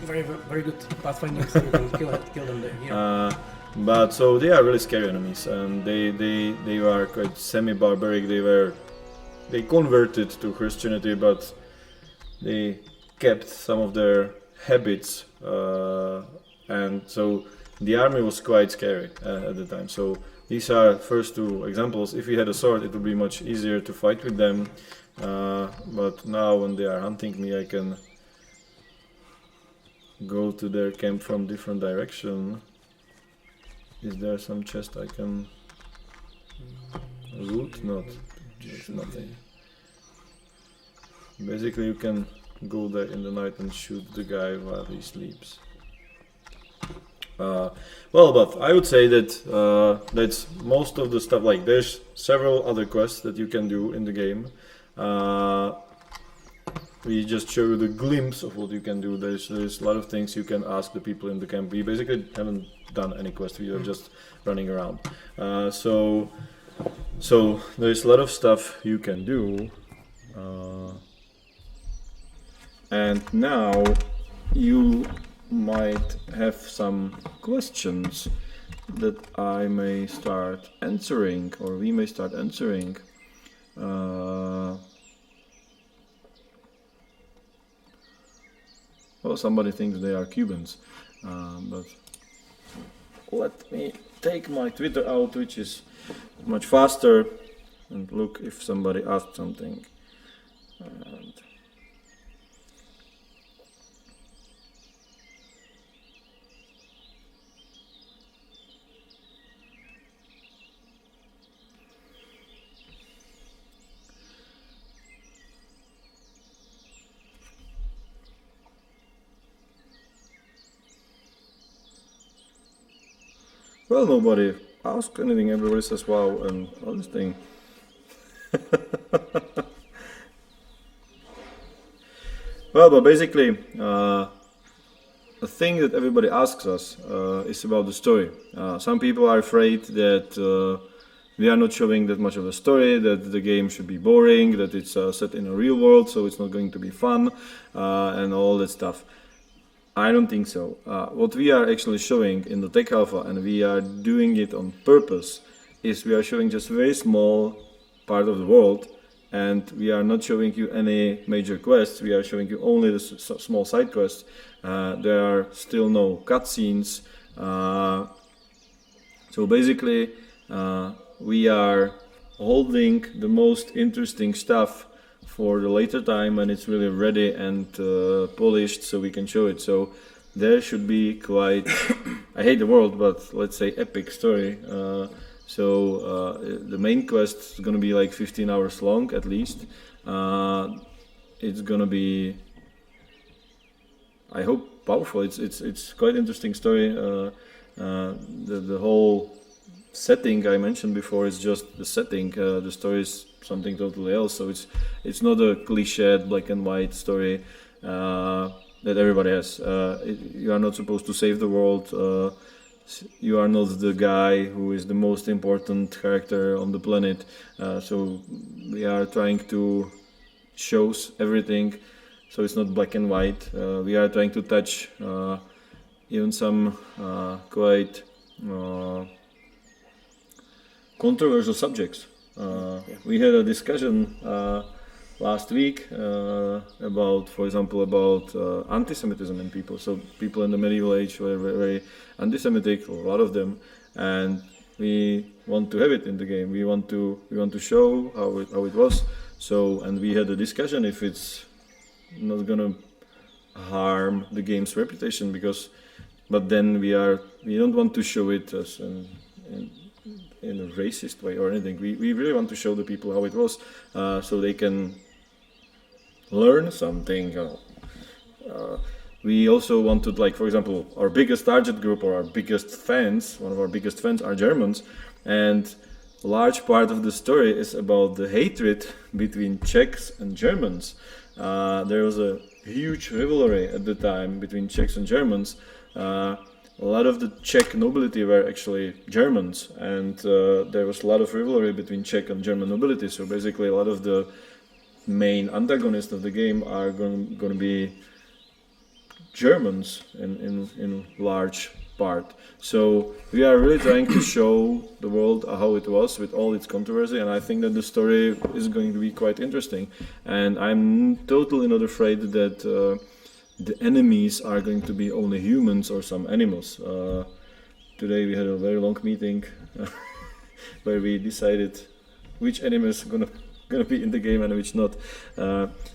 very good pathfinding, so you can kill them there. Yeah. But so they are really scary enemies, and they are quite semi-barbaric. They converted to Christianity, but they kept some of their habits, and so the army was quite scary at the time. So these are first two examples. If we had a sword, it would be much easier to fight with them. But now when they are hunting me, I can go to their camp from different direction. Is there some chest I can loot? Not. There's nothing. Basically you can go there in the night and shoot the guy while he sleeps. Well, but I would say that that's most of the stuff. Like, there's several other quests that you can do in the game. We just show you the glimpse of what you can do. There's a lot of things you can ask the people in the camp. We basically haven't done any quest. We are just running around. So there's a lot of stuff you can do. And now you might have some questions that I may start answering, or we may start answering. Well, somebody thinks they are Cubans, but let me take my Twitter out, which is much faster, and look if somebody asked something. And well, nobody asked anything. Everybody says wow and all this thing. Well, but basically, the thing that everybody asks us is about the story. Some people are afraid that we are not showing that much of a story, that the game should be boring, that it's set in a real world, so it's not going to be fun, and all that stuff. I don't think so. What we are actually showing in the Tech Alpha, and we are doing it on purpose, is we are showing just a very small part of the world, and we are not showing you any major quests. We are showing you only the small side quests. There are still no cutscenes. So basically, we are holding the most interesting stuff for the later time when it's really ready and polished, so we can show it. So there should be quite, I hate the word, but let's say epic story. So the main quest is gonna be like 15 hours long at least. It's gonna be, I hope, powerful. It's quite interesting story. The whole setting I mentioned before is just the setting. The story is something totally else. So it's not a cliched black and white story that everybody has. You are not supposed to save the world. You are not the guy who is the most important character on the planet. So we are trying to show everything so it's not black and white. We are trying to touch even some quite controversial subjects. We had a discussion last week about, for example, about anti-Semitism in people. So people in the medieval age were very anti-Semitic, a lot of them, and we want to have it in the game. We want to show how it was. So, and we had a discussion if it's not gonna harm the game's reputation, but then we don't want to show it as in a racist way or anything. We really want to show the people how it was, so they can learn something. We also wanted, like, for example, our biggest target group or our biggest fans, one of our biggest fans are Germans, and a large part of the story is about the hatred between Czechs and Germans. There was a huge rivalry at the time between Czechs and Germans. A lot of the Czech nobility were actually Germans, and there was a lot of rivalry between Czech and German nobility. So basically, a lot of the main antagonists of the game are going to be Germans in large part. So we are really trying to show the world how it was with all its controversy, and I think that the story is going to be quite interesting. And I'm totally not afraid that the enemies are going to be only humans or some animals. Today we had a very long meeting where we decided which animals gonna be in the game and which not.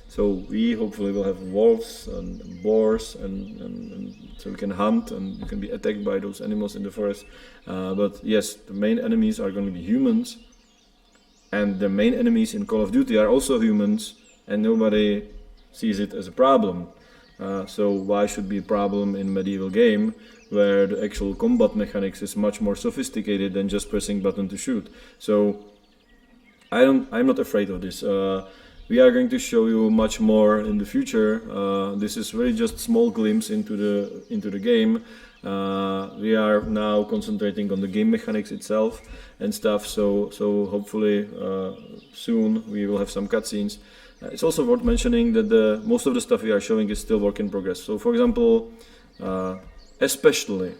So we hopefully will have wolves and boars, and so we can hunt and we can be attacked by those animals in the forest. But yes, the main enemies are going to be humans, and the main enemies in Call of Duty are also humans, and nobody sees it as a problem. So why should be a problem in medieval game where the actual combat mechanics is much more sophisticated than just pressing button to shoot? So I'm not afraid of this. We are going to show you much more in the future. This is really just small glimpse into the game. We are now concentrating on the game mechanics itself and stuff. So hopefully soon we will have some cutscenes. It's also worth mentioning that most of the stuff we are showing is still work in progress. So for example, especially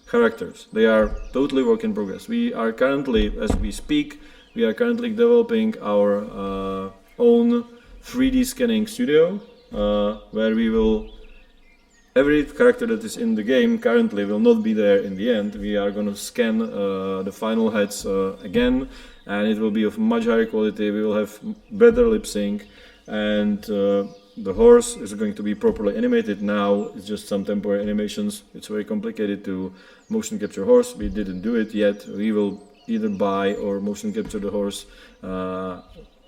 characters, they are totally work in progress. We are currently, as we speak, developing our own 3D scanning studio, where we will, every character that is in the game currently will not be there in the end. We are going to scan the final heads again, and it will be of much higher quality. We will have better lip sync, and the horse is going to be properly animated now. It's just some temporary animations. It's very complicated to motion capture horse. We didn't do it yet. We will either buy or motion capture the horse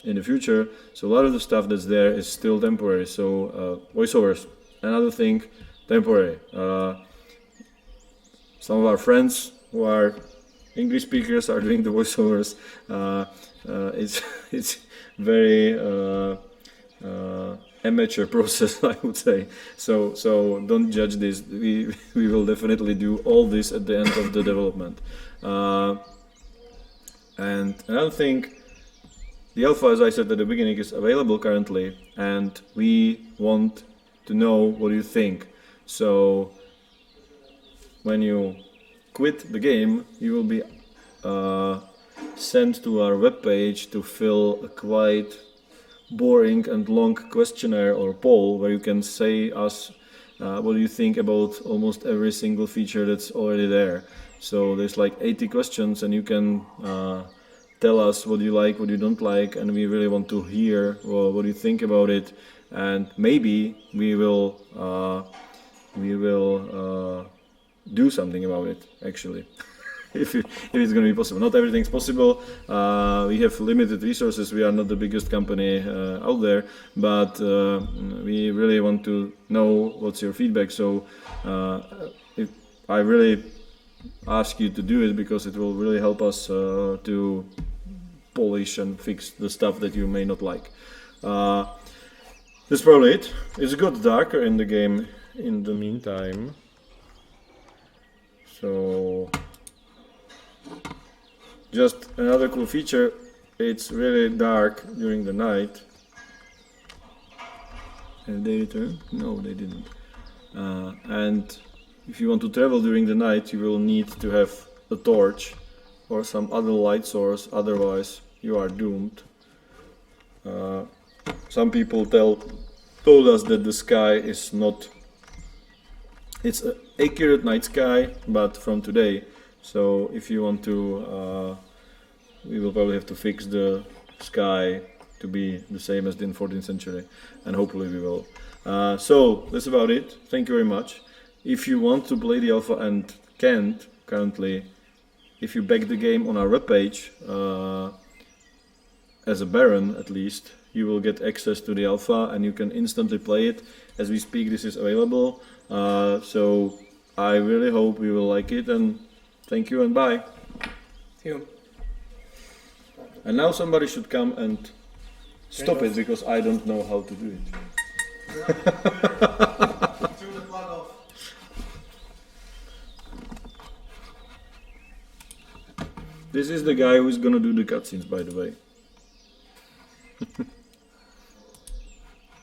in the future. So a lot of the stuff that's there is still temporary. So voiceovers, another thing, temporary. Some of our friends who are English speakers are doing the voiceovers. It's very amateur process, I would say. So don't judge this. We will definitely do all this at the end of the development. And another thing, the alpha, as I said at the beginning, is available currently, and we want to know what you think. So when you quit the game, you will be sent to our webpage to fill a quite boring and long questionnaire or poll where you can say us what do you think about almost every single feature that's already there. So there's like 80 questions, and you can tell us what you like, what you don't like, and we really want to hear what you think about it. And maybe we will do something about it, actually. if it's going to be possible. Not everything's possible. We have limited resources. We are not the biggest company out there, but we really want to know what's your feedback. So if I really ask you to do it, because it will really help us to polish and fix the stuff that you may not like. That's probably it. It's got darker in the game in the meantime. So just another cool feature, it's really dark during the night. Have they returned? No, they didn't. And if you want to travel during the night, you will need to have a torch or some other light source, otherwise you are doomed. Some people told us that the sky is not, it's an accurate night sky, but from today. So if you want to, we will probably have to fix the sky to be the same as in 14th century, and hopefully we will. So that's about it. Thank you very much. If you want to play the alpha and can't currently, if you back the game on our webpage, as a Baron at least, you will get access to the alpha and you can instantly play it. As we speak, this is available. So I really hope you will like it, and thank you and bye. See you. And now somebody should come and stop it, because I don't know how to do it. Turn the plug off. This is the guy who's gonna do the cutscenes, by the way.